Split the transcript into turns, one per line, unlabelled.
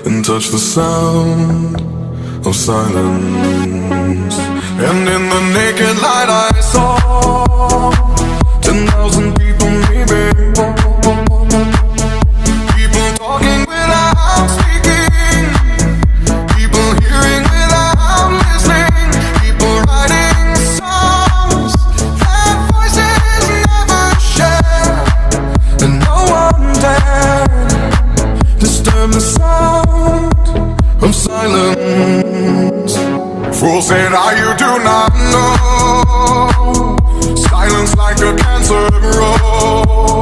and touch the sound of silence. And in the naked light I saw 10,000 people maybe, people talking without speaking, people hearing without listening, people writing songs that voices never share, and no one dared disturb the sound of silence. Fools said, you do not know, silence like a cancer grows.